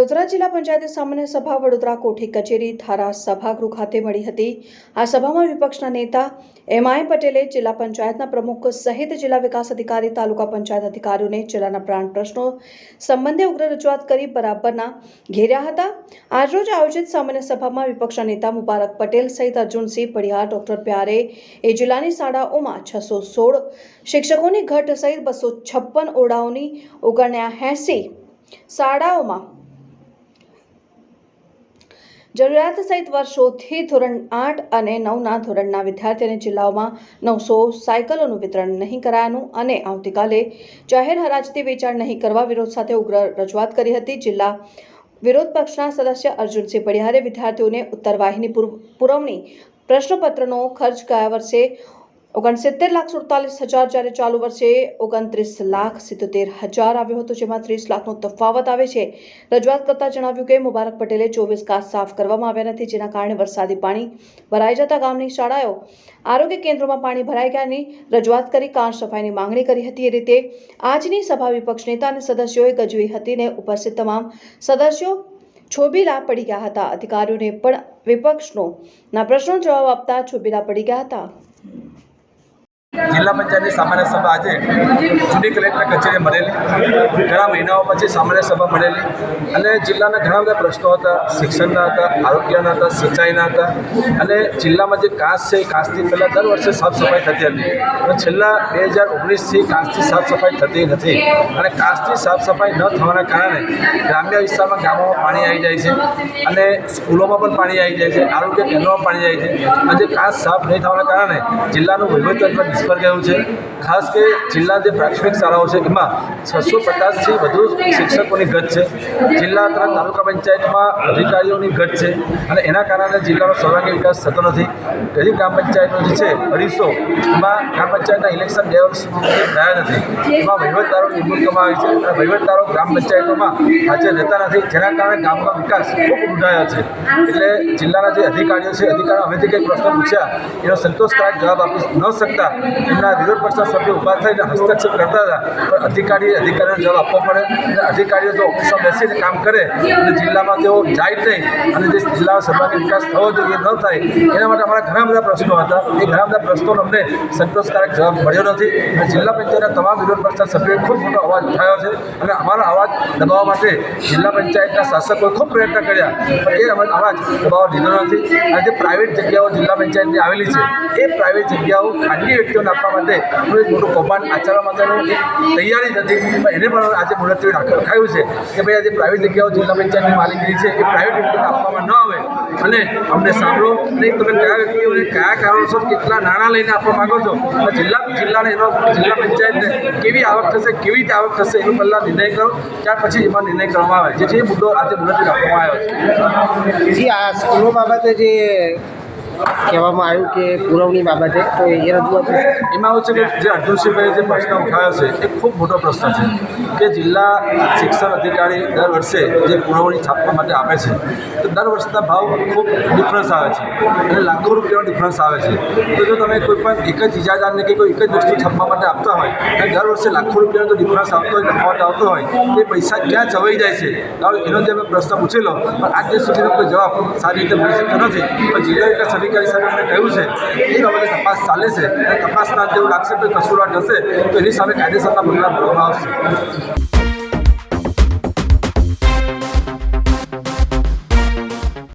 વડોદરા જિલ્લા પંચાયત સામાન્ય સભા વડોદરા કોઠી કચેરી ધારા સભાગૃહ ખાતે મળી હતી। આ સભામાં વિપક્ષના નેતા એમ.આઈ. પટેલે જિલ્લા પંચાયતના પ્રમુખ સહિત જિલ્લા વિકાસ અધિકારી તાલુકા પંચાયત અધિકારીઓને જિલ્લાના પ્રાણ પ્રશ્નો સંબંધે ઉગ્ર રજૂઆત કરી બરાબરના ઘેર્યા હતા। આજરોજ આયોજિત સામાન્ય સભામાં વિપક્ષના નેતા મુબારક પટેલ સહિત અર્જુનસિંહ પડિયાર, ડોક્ટર પ્યારે એ જિલ્લાની શાળાઓમાં 616 શિક્ષકોની ઘટ સહિત 256 ઓરડાઓની 79 શાળાઓમાં જરૂરિયાત સહિત વર્ષોથી ધોરણ 8 અને 9ના ધોરણના વિદ્યાર્થીઓને જિલ્લાઓમાં 900 સાયકલોનું વિતરણ નહીં કરાયાનું અને આવતીકાલે જાહેર હરાજીથી વેચાણ નહીં કરવા વિરોધ સાથે ઉગ્ર રજૂઆત કરી હતી। જિલ્લા વિરોધ પક્ષના સદસ્ય અર્જુનસિંહ પડિયારે વિદ્યાર્થીઓને ઉત્તરવાહિની પુરવણી પ્રશ્નપત્રનો ખર્ચ ગયા વર્ષે 69,47,000 જ્યારે ચાલુ વર્ષે 29,77,000 આવ્યો હતો, જેમાં 30 લાખનો તફાવત આવે છે। રજૂઆત કરતા જણાવ્યું કે મુબારક પટેલે 24 કાચ સાફ કરવામાં આવ્યા નથી, જેના કારણે વરસાદી પાણી ભરાઈ જતા ગામની શાળાઓ, આરોગ્ય કેન્દ્રોમાં પાણી ભરાઈ ગયાની રજૂઆત કરી કાચ સફાઈની માંગણી કરી હતી। એ રીતે આજની સભા વિપક્ષ નેતા અને સદસ્યોએ ગજવી હતી ને ઉપસ્થિત તમામ સદસ્યો છોબીલા પડી ગયા હતા। અધિકારીઓને પણ વિપક્ષના પ્રશ્નો જવાબ આપતા છોબીલા પડી ગયા હતા। જિલ્લા પંચાયતની સામાન્ય સભા આજે જુદી કલેક્ટર કચેરીએ મળેલી, ઘણા મહિનાઓ પછી સામાન્ય સભા મળેલી અને જિલ્લાના ઘણા બધા પ્રશ્નો હતા, શિક્ષણના હતા, આરોગ્યના હતા, સિંચાઈના હતા અને જિલ્લામાં જે કાચ છે એ કાચથી પહેલાં દર વર્ષે સાફ સફાઈ થતી હતી અને છેલ્લા 2019થી કાચથી સાફ સફાઈ થતી નથી અને કાચથી સાફ સફાઈ ન થવાના કારણે ગ્રામ્ય વિસ્તારમાં ગામોમાં પાણી આવી જાય છે અને સ્કૂલોમાં પણ પાણી આવી જાય છે, આરોગ્ય કેન્દ્રોમાં પાણી આવી જાય છે અને જે કાચ સાફ નહીં થવાના કારણે જિલ્લાનું વહીવટીતંત્ર નિષ્ફળ ગયું છે। ખાસ કે જિલ્લા જે પ્રાથમિક શાળાઓ છે એમાં 650થી વધુ શિક્ષકોની ઘટ છે, જિલ્લા તથા તાલુકા પંચાયતમાં અધિકારીઓની ઘટ છે અને એના કારણે જિલ્લાનો સર્વાંગી વિકાસ થતો નથી। ઘણી ગ્રામ પંચાયતો જે છે 250 એમાં ગ્રામ પંચાયતના ઇલેક્શન 2 વર્ષ થયા નથી, એમાં વહીવટદારો નિમણૂક કરવામાં આવી છે અને વહીવટદારો ગ્રામ પંચાયતોમાં હાજર રહેતા નથી, જેના કારણે ગામનો વિકાસ ખૂબ રૂંધાયો છે। એટલે જિલ્લાના જે અધિકારીઓ છે, અધિકારીઓ હવેથી કંઈક પ્રશ્નો પૂછ્યા એનો સંતોષકારક જવાબ આપી ન શકતા એમના વિરોધ પક્ષના સભ્યો ઊભા થઈને હસ્તક્ષેપ કરતા હતા, પણ અધિકારીઓનો જવાબ આપવો પડે અને અધિકારીઓ જો ઓફિસમાં બેસીને કામ કરે અને જિલ્લામાં તેઓ જાય નહીં અને જે જિલ્લાનો સર્વાંગી વિકાસ થવો જોઈએ ન થાય એના માટે અમારા ઘણા બધા પ્રશ્નો હતા। એ ઘણા બધા પ્રશ્નોનો અમને સંતોષકારક જવાબ મળ્યો નથી અને જિલ્લા પંચાયતના તમામ વિરોધ પક્ષના સભ્યોએ ખૂબ મોટો અવાજ ઉઠાવ્યો છે અને અમારો અવાજ દબાવવા માટે જિલ્લા પંચાયતના શાસકોએ ખૂબ પ્રયત્ન કર્યા, પણ એ અવાજ દબાવવા દીધો નથી। અને જે પ્રાઇવેટ જગ્યાઓ જિલ્લા પંચાયતની આવેલી છે એ પ્રાઇવેટ જગ્યાઓ ખાનગી વ્યક્તિઓને આપવા માટે એક મોટું કૌભાંડ આચરવા માટેનું એક તૈયારી હતી, પણ એને પણ આજે મુલતવી રખાયું છે કે ભાઈ આજે પ્રાઇવેટ જગ્યાઓ જિલ્લા પંચાયતની માલિકીની છે એ પ્રાઇવેટ વ્યક્તિઓને આપવામાં ન આવે અને અમને સાંભળો નહીં, તમે કયા વ્યક્તિઓને કયા કારણોસર કેટલા નાણાં લઈને આપવા માગો છો, જિલ્લા પંચાયતને કેવી આવક થશે, કેવી રીતે આવક થશે એનો પહેલાં નિર્ણય કરો, ત્યાર પછી એમાં નિર્ણય કરવામાં આવે, જેથી એ મુદ્દો આજે મુલતવી રાખવામાં આવ્યો છે। જી, આ સ્કૂલો બાબતે જે કહેવામાં આવ્યું કે પુરવણી બાબતે તો એ રજૂઆત એમાં એવું છે કે જે અર્જુનસિંહભાઈએ જે પ્રશ્ન ઉઠાવ્યો છે એ ખૂબ મોટો પ્રશ્ન છે કે જિલ્લા શિક્ષણ અધિકારી દર વર્ષે જે પુરવણી છાપવા માટે આપે છે તો દર વર્ષના ભાવ ખૂબ ડિફરન્સ આવે છે અને લાખો રૂપિયાનો ડિફરન્સ આવે છે। તો જો તમે કોઈ પણ એક જ ઇજાદારને કે કોઈ એક જ વસ્તુ છાપવા માટે આપતા હોય અને દર વર્ષે લાખો રૂપિયાનો જો ડિફરન્સ આવતો હોય, તફાવત આવતો હોય તો એ પૈસા ક્યાં ચવાઈ જાય છે, એનો જે અમે પ્રશ્ન પૂછેલો પણ આજ દિવસ સુધીનો કોઈ જવાબ સારી રીતે મળી શકતો નથી। પણ જિલ્લા વિકાસ અધિકારી સાહેબ અમને કહ્યું છે એ બાબતે તપાસ ચાલે છે અને તપાસના જેવું લાગશે કોઈ કસૂરવાર હશે તો એની સામે કાયદેસરના પગલાં ભરવામાં આવશે।